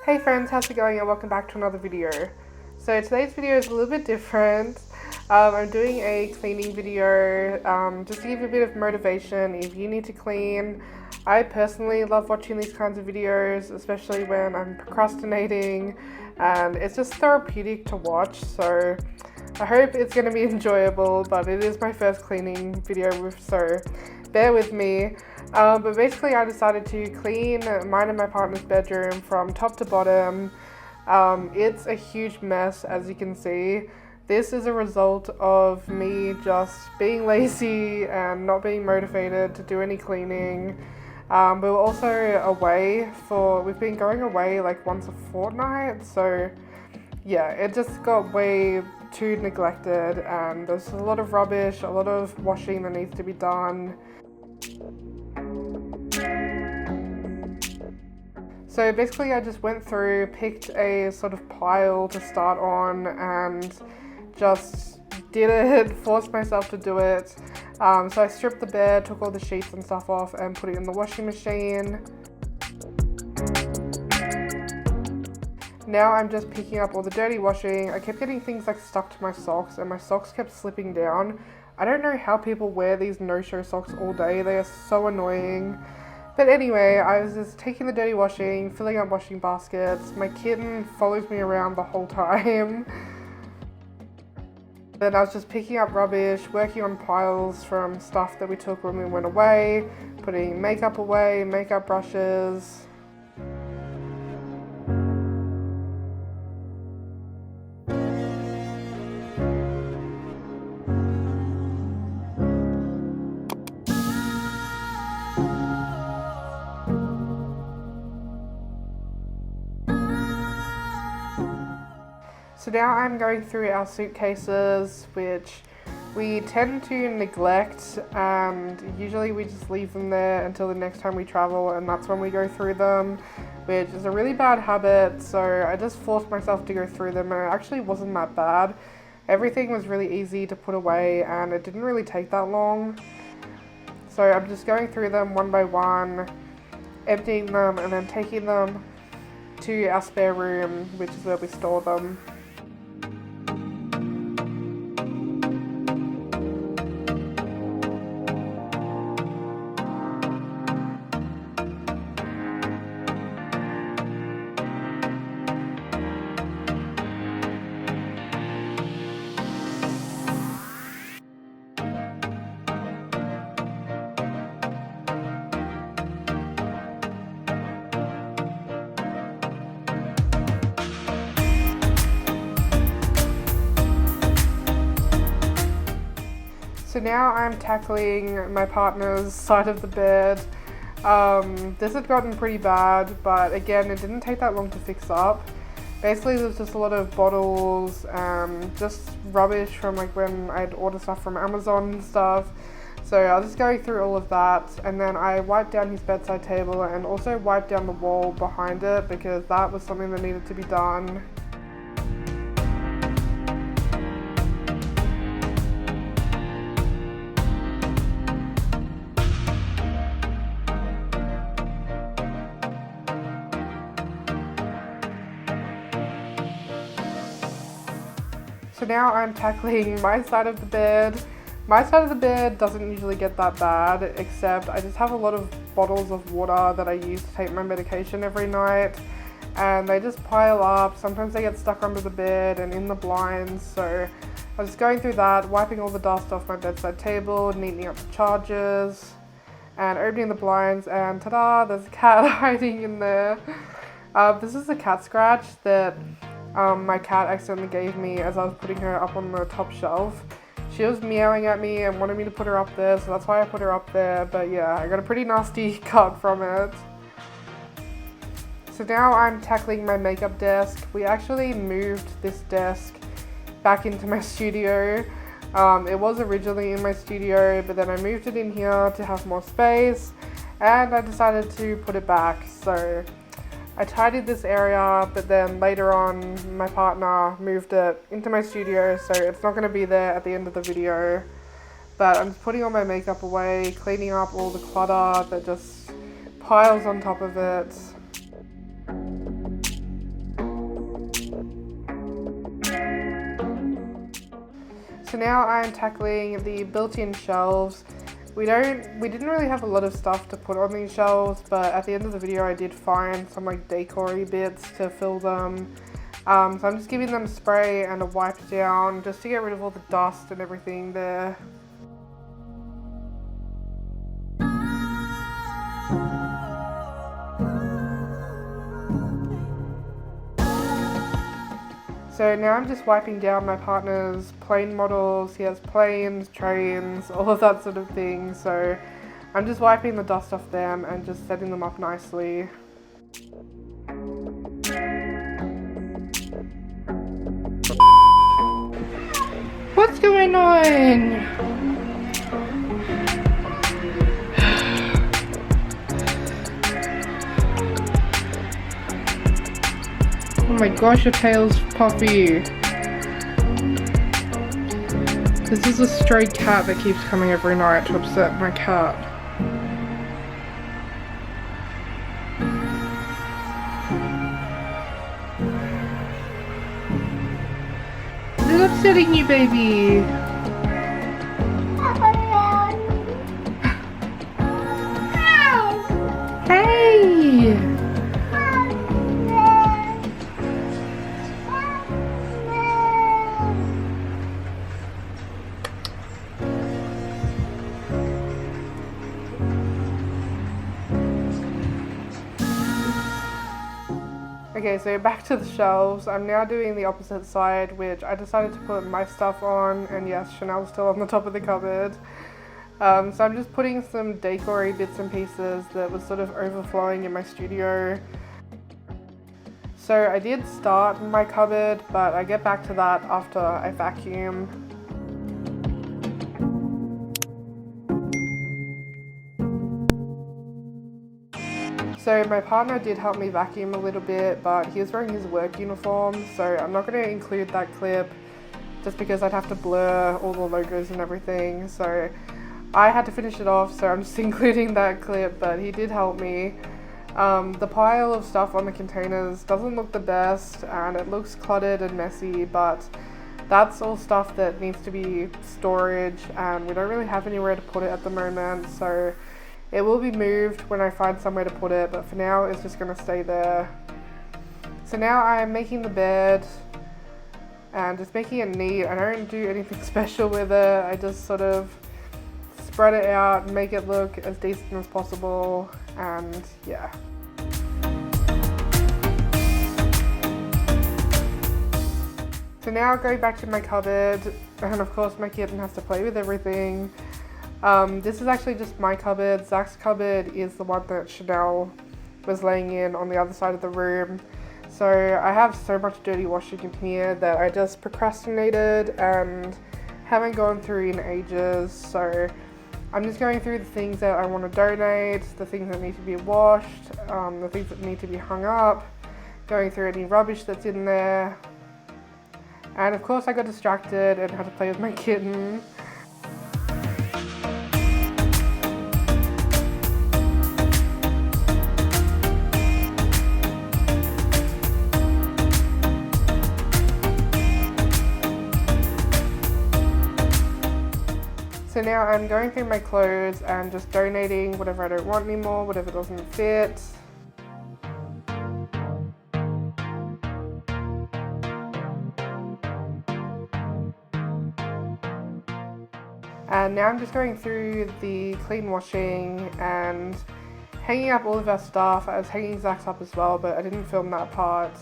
Hey friends, how's it going and welcome back to another video. So today's video is a little bit different. I'm doing a cleaning video just to give you a bit of motivation if you need to clean. I personally love watching these kinds of videos, especially when I'm procrastinating, and it's just therapeutic to watch, so I hope it's going to be enjoyable, but it is my first cleaning video, so bear with me. But basically I decided to clean mine and my partner's bedroom from top to bottom. It's a huge mess, as you can see. This is a result of me just being lazy and not being motivated to do any cleaning. But we're also away we've been going away like once a fortnight, so yeah, it just got way too neglected and there's a lot of rubbish, a lot of washing that needs to be done. So basically I just went through, picked a sort of pile to start on and just did it, forced myself to do it. So I stripped the bed, took all the sheets and stuff off and put it in the washing machine. Now I'm just picking up all the dirty washing. I kept getting things like stuck to my socks and my socks kept slipping down. I don't know how people wear these no-show socks all day. They are so annoying. But anyway, I was just taking the dirty washing, filling up washing baskets. My kitten follows me around the whole time. Then I was just picking up rubbish, working on piles from stuff that we took when we went away, putting makeup away, makeup brushes. So now I'm going through our suitcases, which we tend to neglect, and usually we just leave them there until the next time we travel, and that's when we go through them, which is a really bad habit. So I just forced myself to go through them, and it actually wasn't that bad. Everything was really easy to put away and it didn't really take that long. So I'm just going through them one by one, emptying them and then taking them to our spare room, which is where we store them. So now I'm tackling my partner's side of the bed. This had gotten pretty bad, but again, it didn't take that long to fix up. Basically, there's just a lot of bottles, just rubbish from like when I'd order stuff from Amazon and stuff. So I was just going through all of that, and then I wiped down his bedside table and also wiped down the wall behind it because that was something that needed to be done. So now I'm tackling my side of the bed. My side of the bed doesn't usually get that bad, except I just have a lot of bottles of water that I use to take my medication every night, and they just pile up. Sometimes they get stuck under the bed and in the blinds, so I was going through that, wiping all the dust off my bedside table, neatening up the chargers, and opening the blinds, and ta-da, there's a cat hiding in there. This is a cat scratch that my cat accidentally gave me as I was putting her up on the top shelf. She was meowing at me and wanted me to put her up there, so that's why I put her up there, but yeah, I got a pretty nasty cut from it. So now I'm tackling my makeup desk. We actually moved this desk back into my studio. It was originally in my studio, but then I moved it in here to have more space, and I decided to put it back. So I tidied this area, but then later on my partner moved it into my studio, so it's not going to be there at the end of the video. But I'm just putting all my makeup away, cleaning up all the clutter that just piles on top of it. So now I'm tackling the built-in shelves. We didn't really have a lot of stuff to put on these shelves, but at the end of the video I did find some like decor-y bits to fill them. So I'm just giving them a spray and a wipe down just to get rid of all the dust and everything there. So now I'm just wiping down my partner's plane models. He has planes, trains, all of that sort of thing. So I'm just wiping the dust off them and just setting them up nicely. What's going on? Oh my gosh, your tail's puffy. This is a stray cat that keeps coming every night to upset my cat. Is it upsetting you, baby? Hey! Okay, so back to the shelves. I'm now doing the opposite side, which I decided to put my stuff on, and yes, Chanel's still on the top of the cupboard. So I'm just putting some decor-y bits and pieces that was sort of overflowing in my studio. So I did start my cupboard, but I get back to that after I vacuum. So my partner did help me vacuum a little bit, but he was wearing his work uniform, so I'm not going to include that clip just because I'd have to blur all the logos and everything. So I had to finish it off, so I'm just including that clip, but he did help me. The pile of stuff on the containers doesn't look the best and it looks cluttered and messy, but that's all stuff that needs to be storage and we don't really have anywhere to put it at the moment, so it will be moved when I find somewhere to put it, but for now it's just going to stay there. So now I'm making the bed and just making it neat. I don't do anything special with it. I just sort of spread it out and make it look as decent as possible, and yeah. So now going back to my cupboard, and of course my kitten has to play with everything. This is actually just my cupboard. Zach's cupboard is the one that Chanel was laying in on the other side of the room. So I have so much dirty washing in here that I just procrastinated and haven't gone through in ages. So I'm just going through the things that I want to donate, the things that need to be washed, the things that need to be hung up, going through any rubbish that's in there. And of course I got distracted and had to play with my kitten. So now I'm going through my clothes and just donating whatever I don't want anymore, whatever doesn't fit. And now I'm just going through the clean washing and hanging up all of our stuff. I was hanging Zach's up as well, but I didn't film that part.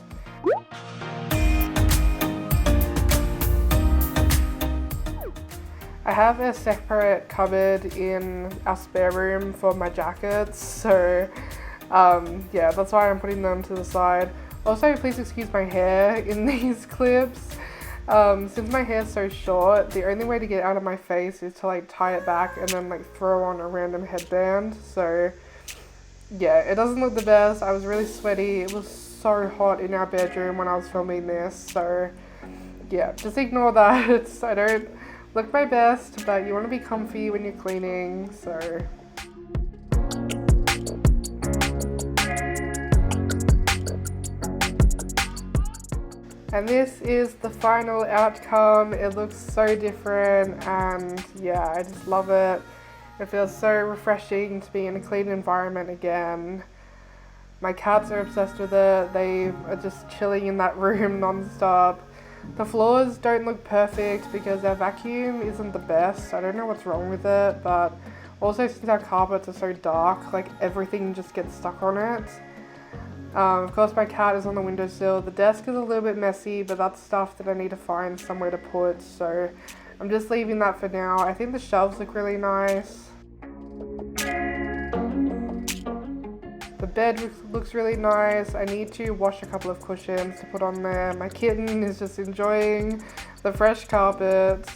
I have a separate cupboard in our spare room for my jackets, so yeah, that's why I'm putting them to the side. Also, please excuse my hair in these clips. Since my hair is so short, the only way to get it out of my face is to like tie it back and then like throw on a random headband. So yeah, it doesn't look the best. I was really sweaty. It was so hot in our bedroom when I was filming this, so yeah, just ignore that. I don't look my best, but you want to be comfy when you're cleaning, so. And this is the final outcome. It looks so different, and yeah, I just love it. It feels so refreshing to be in a clean environment again. My cats are obsessed with it. They are just chilling in that room non-stop. The floors don't look perfect because our vacuum isn't the best. I don't know what's wrong with it, but also since our carpets are so dark, like everything just gets stuck on it. Of course my cat is on the windowsill. The desk is a little bit messy, but that's stuff that I need to find somewhere to put, so I'm just leaving that for now. I think the shelves look really nice. The bed looks really nice. I need to wash a couple of cushions to put on there. My kitten is just enjoying the fresh carpets.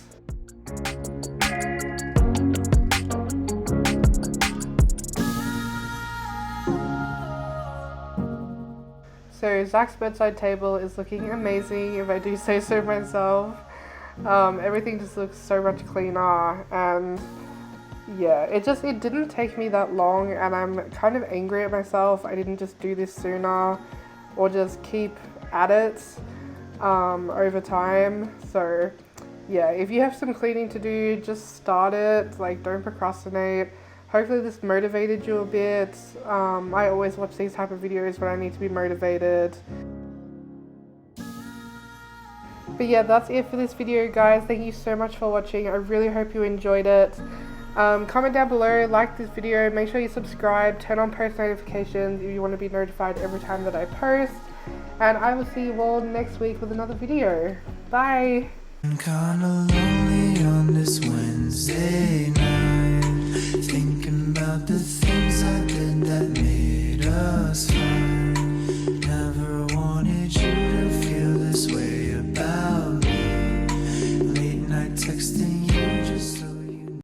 So Zach's bedside table is looking amazing, if I do say so myself. Everything just looks so much cleaner, and yeah, it didn't take me that long, and I'm kind of angry at myself. I didn't just do this sooner or just keep at it over time. So yeah, if you have some cleaning to do, just start it. Like, don't procrastinate. Hopefully this motivated you a bit. I always watch these type of videos when I need to be motivated. But yeah, that's it for this video, guys. Thank you so much for watching. I really hope you enjoyed it. Comment down below, like this video, make sure you subscribe, turn on post notifications if you want to be notified every time that I post. And I will see you all next week with another video. Bye! I'm kinda lonely on this Wednesday.